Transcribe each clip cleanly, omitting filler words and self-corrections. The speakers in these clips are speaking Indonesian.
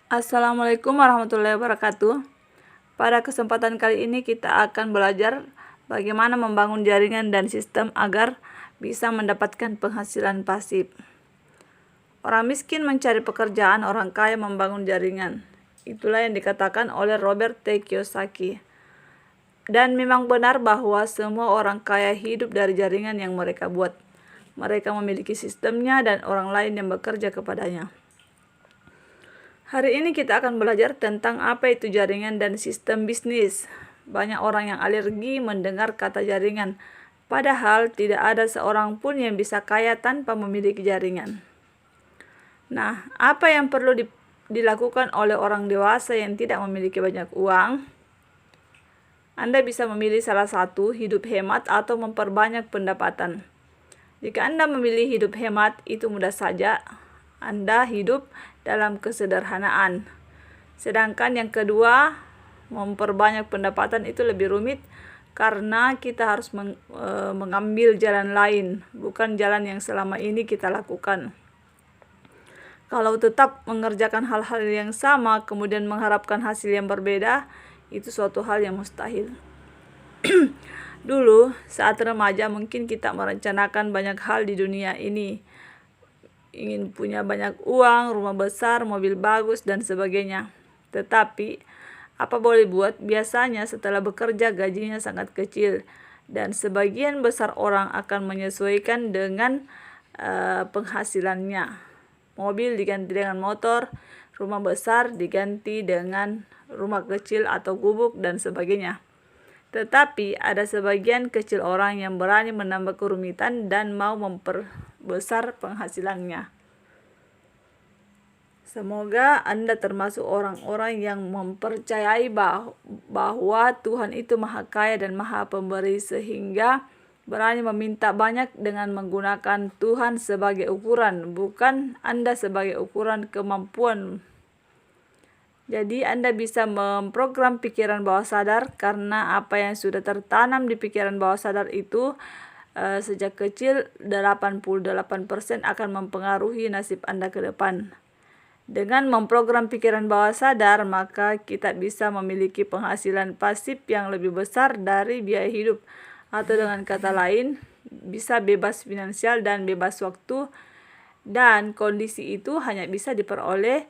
Assalamualaikum warahmatullahi wabarakatuh. Pada kesempatan kali ini kita akan belajar bagaimana membangun jaringan dan sistem agar bisa mendapatkan penghasilan pasif. Orang miskin mencari pekerjaan, orang kaya membangun jaringan. Itulah yang dikatakan oleh Robert T. Kiyosaki. Dan memang benar bahwa semua orang kaya hidup dari jaringan yang mereka buat. Mereka memiliki sistemnya dan orang lain yang bekerja kepadanya. Hari ini kita akan belajar tentang apa itu jaringan dan sistem bisnis. Banyak orang yang alergi mendengar kata jaringan, padahal tidak ada seorang pun yang bisa kaya tanpa memiliki jaringan. Nah, apa yang perlu dilakukan oleh orang dewasa yang tidak memiliki banyak uang? Anda bisa memilih salah satu, hidup hemat atau memperbanyak pendapatan. Jika Anda memilih hidup hemat, itu mudah saja. Anda hidup dalam kesederhanaan. Sedangkan yang kedua, memperbanyak pendapatan itu lebih rumit karena kita harus mengambil jalan lain, bukan jalan yang selama ini kita lakukan. Kalau tetap mengerjakan hal-hal yang sama kemudian mengharapkan hasil yang berbeda, itu suatu hal yang mustahil. Dulu, saat remaja mungkin kita merencanakan banyak hal di dunia ini. Ingin punya banyak uang, rumah besar, mobil bagus, dan sebagainya. Tetapi, apa boleh buat, biasanya setelah bekerja gajinya sangat kecil. Dan sebagian besar orang akan menyesuaikan dengan penghasilannya. Mobil diganti dengan motor, rumah besar diganti dengan rumah kecil atau gubuk, dan sebagainya. Tetapi ada sebagian kecil orang yang berani menambah kerumitan dan mau memperbesar penghasilannya. Semoga Anda termasuk orang-orang yang mempercayai bahwa Tuhan itu Maha Kaya dan Maha Pemberi, sehingga berani meminta banyak dengan menggunakan Tuhan sebagai ukuran, bukan Anda sebagai ukuran kemampuan. Jadi Anda bisa memprogram pikiran bawah sadar karena apa yang sudah tertanam di pikiran bawah sadar itu sejak kecil 88% akan mempengaruhi nasib Anda ke depan. Dengan memprogram pikiran bawah sadar, maka kita bisa memiliki penghasilan pasif yang lebih besar dari biaya hidup. Atau dengan kata lain, bisa bebas finansial dan bebas waktu, dan kondisi itu hanya bisa diperoleh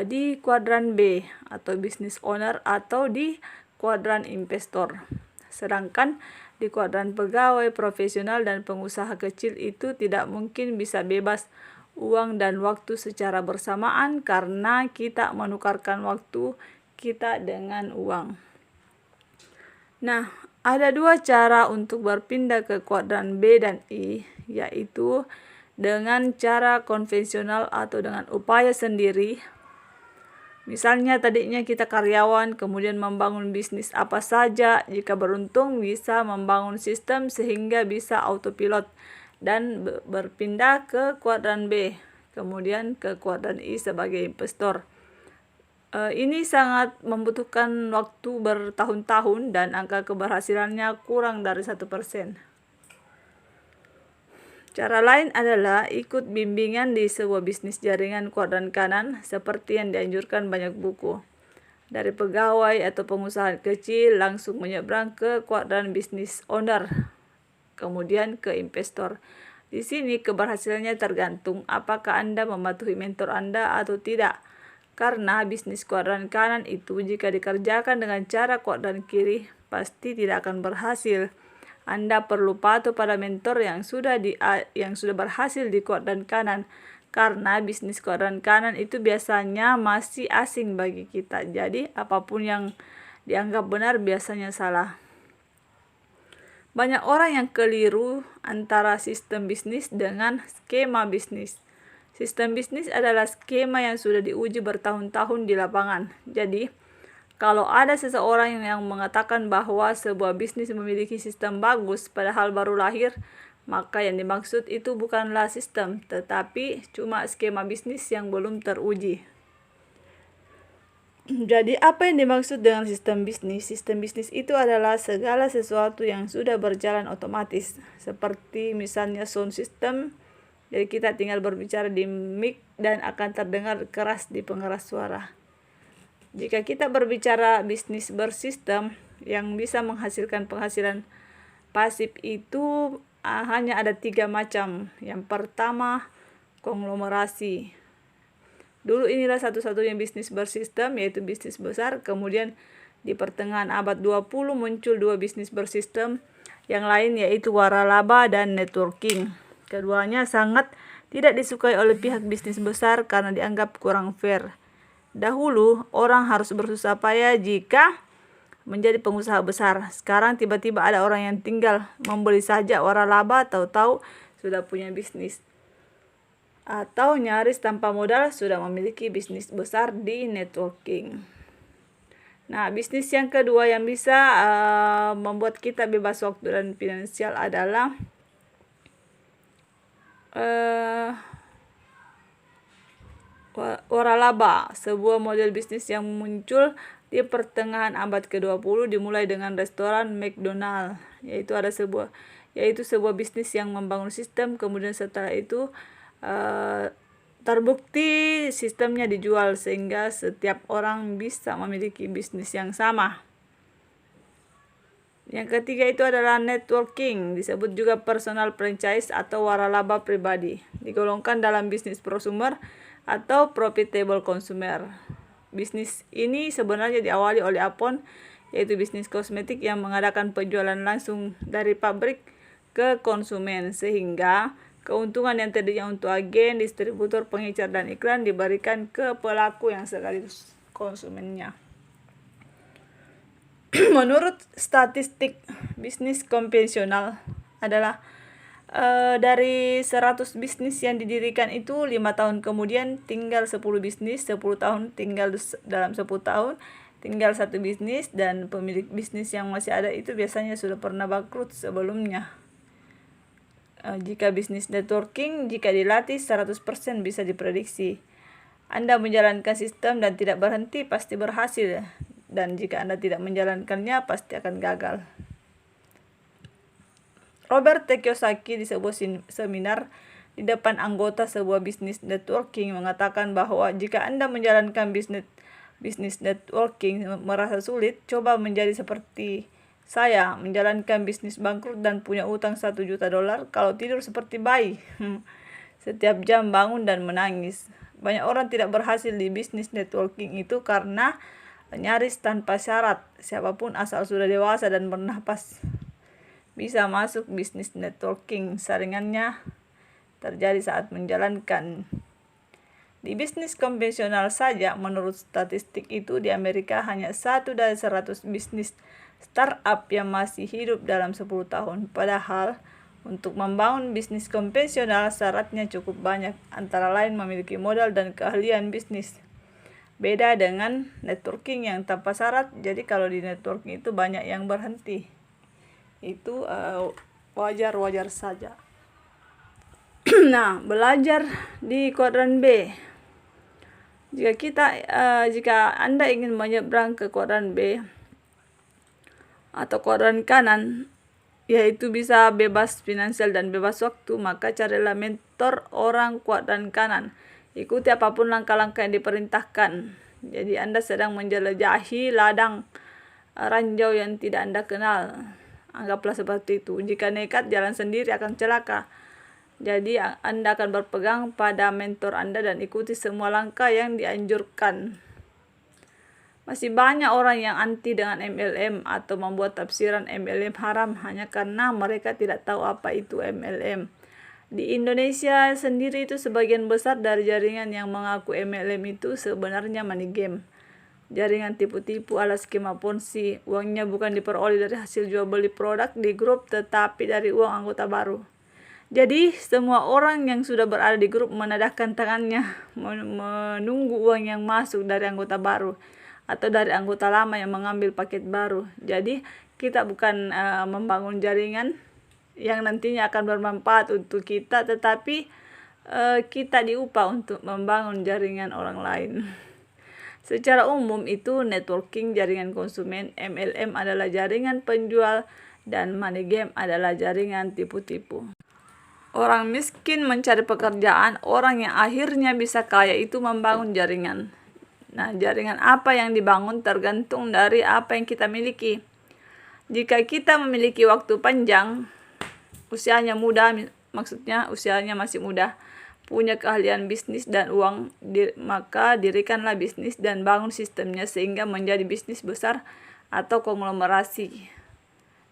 di kuadran B atau business owner atau di kuadran investor. Sedangkan di kuadran pegawai, profesional, dan pengusaha kecil itu tidak mungkin bisa bebas uang dan waktu secara bersamaan karena kita menukarkan waktu kita dengan uang. Nah, ada dua cara untuk berpindah ke kuadran B dan I, yaitu dengan cara konvensional atau dengan upaya sendiri. Misalnya tadinya kita karyawan, kemudian membangun bisnis apa saja, jika beruntung bisa membangun sistem sehingga bisa autopilot dan berpindah ke kuadran B, kemudian ke kuadran I sebagai investor. Ini sangat membutuhkan waktu bertahun-tahun dan angka keberhasilannya kurang dari 1%. Cara lain adalah ikut bimbingan di sebuah bisnis jaringan kuadran kanan seperti yang dianjurkan banyak buku. Dari pegawai atau pengusaha kecil langsung menyeberang ke kuadran bisnis owner, kemudian ke investor. Di sini keberhasilannya tergantung apakah Anda mematuhi mentor Anda atau tidak. Karena bisnis kuadran kanan itu jika dikerjakan dengan cara kuadran kiri pasti tidak akan berhasil. Anda perlu patuh pada mentor yang sudah berhasil di kuadran kanan, karena bisnis kuadran kanan itu biasanya masih asing bagi kita. Jadi apapun yang dianggap benar biasanya salah. Banyak orang yang keliru antara sistem bisnis dengan skema bisnis. Sistem bisnis adalah skema yang sudah diuji bertahun-tahun di lapangan. Jadi kalau ada seseorang yang mengatakan bahwa sebuah bisnis memiliki sistem bagus padahal baru lahir, maka yang dimaksud itu bukanlah sistem, tetapi cuma skema bisnis yang belum teruji. Jadi apa yang dimaksud dengan sistem bisnis? Sistem bisnis itu adalah segala sesuatu yang sudah berjalan otomatis, seperti misalnya sound system. Jadi kita tinggal berbicara di mic dan akan terdengar keras di pengeras suara. Jika kita berbicara bisnis bersistem yang bisa menghasilkan penghasilan pasif itu hanya ada 3 macam. Yang pertama, konglomerasi. Dulu inilah satu-satunya bisnis bersistem, yaitu bisnis besar. Kemudian di pertengahan abad 20 muncul 2 bisnis bersistem yang lain, yaitu waralaba dan networking. Keduanya sangat tidak disukai oleh pihak bisnis besar karena dianggap kurang fair. Dahulu orang harus bersusah payah jika menjadi pengusaha besar. Sekarang tiba-tiba ada orang yang tinggal membeli saja waralaba, tahu-tahu sudah punya bisnis. Atau nyaris tanpa modal sudah memiliki bisnis besar di networking. Nah, bisnis yang kedua yang bisa membuat kita bebas waktu dan finansial adalah waralaba, sebuah model bisnis yang muncul di pertengahan abad ke-20 dimulai dengan restoran McDonald, yaitu sebuah bisnis yang membangun sistem, kemudian setelah itu terbukti sistemnya dijual sehingga setiap orang bisa memiliki bisnis yang sama. Yang ketiga itu adalah networking, disebut juga personal franchise atau waralaba pribadi. Digolongkan dalam bisnis prosumer atau profitable consumer. Bisnis ini sebenarnya diawali oleh Avon, yaitu bisnis kosmetik yang mengadakan penjualan langsung dari pabrik ke konsumen, sehingga keuntungan yang tadinya untuk agen, distributor, pengecer, dan iklan diberikan ke pelaku yang sekaligus konsumennya. Menurut statistik, bisnis konvensional adalah dari 100 bisnis yang didirikan itu 5 tahun kemudian tinggal 10 bisnis, 10 tahun tinggal dalam 10 tahun tinggal 1 bisnis, dan pemilik bisnis yang masih ada itu biasanya sudah pernah bangkrut sebelumnya. Jika bisnis networking, jika dilatih 100% bisa diprediksi. Anda menjalankan sistem dan tidak berhenti pasti berhasil, dan jika Anda tidak menjalankannya pasti akan gagal. Robert T. Kiyosaki di sebuah seminar di depan anggota sebuah bisnis networking mengatakan bahwa jika Anda menjalankan bisnis networking merasa sulit, coba menjadi seperti saya, menjalankan bisnis bangkrut dan punya utang $1 juta. Kalau tidur seperti bayi, setiap jam bangun dan menangis. Banyak orang tidak berhasil di bisnis networking itu karena nyaris tanpa syarat. Siapapun asal sudah dewasa dan bernafas bisa masuk bisnis networking. Saringannya terjadi saat menjalankan. Di bisnis konvensional saja, menurut statistik itu di Amerika hanya 1 dari 100 bisnis startup yang masih hidup dalam 10 tahun. Padahal untuk membangun bisnis konvensional syaratnya cukup banyak, antara lain memiliki modal dan keahlian bisnis. Beda dengan networking yang tanpa syarat. Jadi kalau di networking itu banyak yang berhenti. Itu wajar-wajar saja. Nah, belajar di kuadran B. Jika Anda ingin menyeberang ke kuadran B atau kuadran kanan, yaitu bisa bebas finansial dan bebas waktu, maka carilah mentor orang kuadran kanan. Ikuti apapun langkah-langkah yang diperintahkan. Jadi Anda sedang menjelajahi ladang ranjau yang tidak Anda kenal. Anggaplah seperti itu. Jika nekat jalan sendiri akan celaka. Jadi Anda akan berpegang pada mentor Anda dan ikuti semua langkah yang dianjurkan. Masih banyak orang yang anti dengan MLM atau membuat tafsiran MLM haram hanya karena mereka tidak tahu apa itu MLM. Di Indonesia sendiri itu sebagian besar dari jaringan yang mengaku MLM itu sebenarnya money game. Jaringan tipu-tipu ala skema Ponzi. Uangnya bukan diperoleh dari hasil jual beli produk di grup, tetapi dari uang anggota baru. Jadi semua orang yang sudah berada di grup menadahkan tangannya menunggu uang yang masuk dari anggota baru atau dari anggota lama yang mengambil paket baru. Jadi kita bukan membangun jaringan yang nantinya akan bermanfaat untuk kita, tetapi kita diupah untuk membangun jaringan orang lain. Secara umum itu networking jaringan konsumen, MLM adalah jaringan penjual, dan money game adalah jaringan tipu-tipu. Orang miskin mencari pekerjaan, orang yang akhirnya bisa kaya itu membangun jaringan. Nah, jaringan apa yang dibangun tergantung dari apa yang kita miliki. Jika kita memiliki waktu panjang, usianya muda, maksudnya usianya masih muda, punya keahlian bisnis dan uang, maka dirikanlah bisnis dan bangun sistemnya sehingga menjadi bisnis besar atau konglomerasi,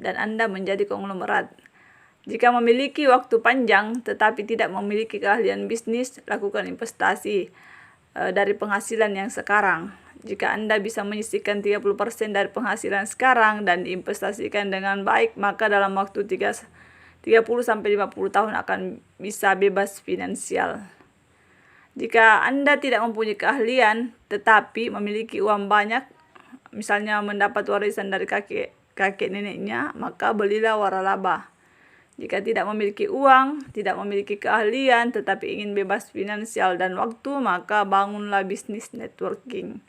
dan Anda menjadi konglomerat. Jika memiliki waktu panjang tetapi tidak memiliki keahlian bisnis, lakukan investasi dari penghasilan yang sekarang. Jika Anda bisa menyisihkan 30% dari penghasilan sekarang dan diinvestasikan dengan baik, maka dalam waktu 30-50 tahun akan bisa bebas finansial. Jika Anda tidak mempunyai keahlian tetapi memiliki uang banyak, misalnya mendapat warisan dari kakek neneknya, maka belilah waralaba. Jika tidak memiliki uang, tidak memiliki keahlian, tetapi ingin bebas finansial dan waktu, maka bangunlah bisnis networking.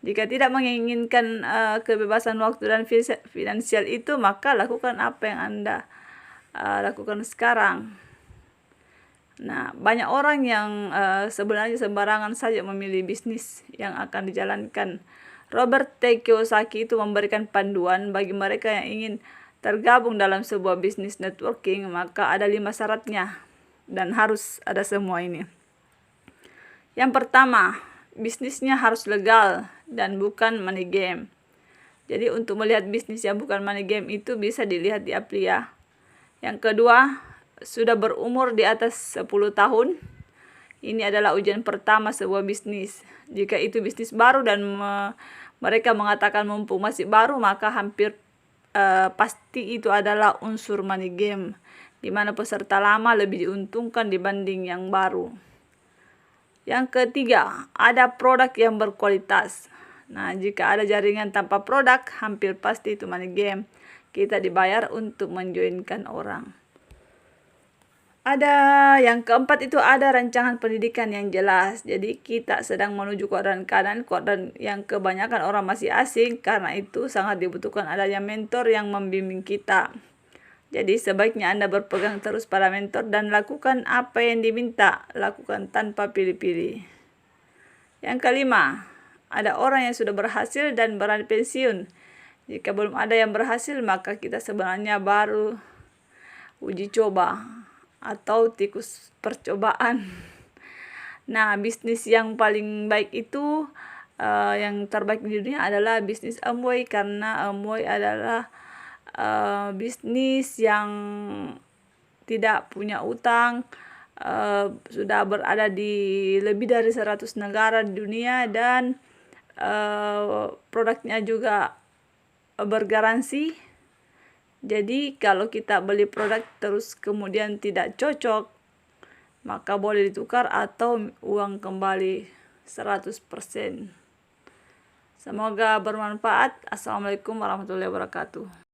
Jika tidak menginginkan kebebasan waktu dan finansial itu, maka lakukan apa yang Anda lakukan sekarang. Nah, banyak orang yang sebenarnya sembarangan saja memilih bisnis yang akan dijalankan. Robert T. Kiyosaki itu memberikan panduan bagi mereka yang ingin tergabung dalam sebuah bisnis networking, maka ada 5 syaratnya dan harus ada semua ini. Yang pertama, bisnisnya harus legal dan bukan money game. Jadi untuk melihat bisnis yang bukan money game itu bisa dilihat di Aplia. Yang kedua, sudah berumur di atas 10 tahun. Ini adalah ujian pertama sebuah bisnis. Jika itu bisnis baru dan mereka mengatakan mumpung masih baru, maka hampir pasti itu adalah unsur money game, di mana peserta lama lebih diuntungkan dibanding yang baru. Yang ketiga, ada produk yang berkualitas. Nah, jika ada jaringan tanpa produk, hampir pasti itu money game. Kita dibayar untuk menjoinkan orang. Ada yang keempat itu ada rancangan pendidikan yang jelas. Jadi kita sedang menuju keadaan yang kebanyakan orang masih asing, karena itu sangat dibutuhkan adanya mentor yang membimbing kita. Jadi sebaiknya Anda berpegang terus pada mentor dan lakukan apa yang diminta, lakukan tanpa pilih-pilih. Yang kelima, ada orang yang sudah berhasil dan berani pensiun. Jika belum ada yang berhasil, maka kita sebenarnya baru uji coba atau tikus percobaan. Nah, bisnis yang paling baik itu yang terbaik di dunia adalah bisnis Amway, karena Amway adalah bisnis yang tidak punya utang, sudah berada di lebih dari 100 negara di dunia, dan produknya juga bergaransi. Jadi kalau kita beli produk terus kemudian tidak cocok, maka boleh ditukar atau uang kembali 100%. Semoga bermanfaat. Assalamualaikum warahmatullahi wabarakatuh.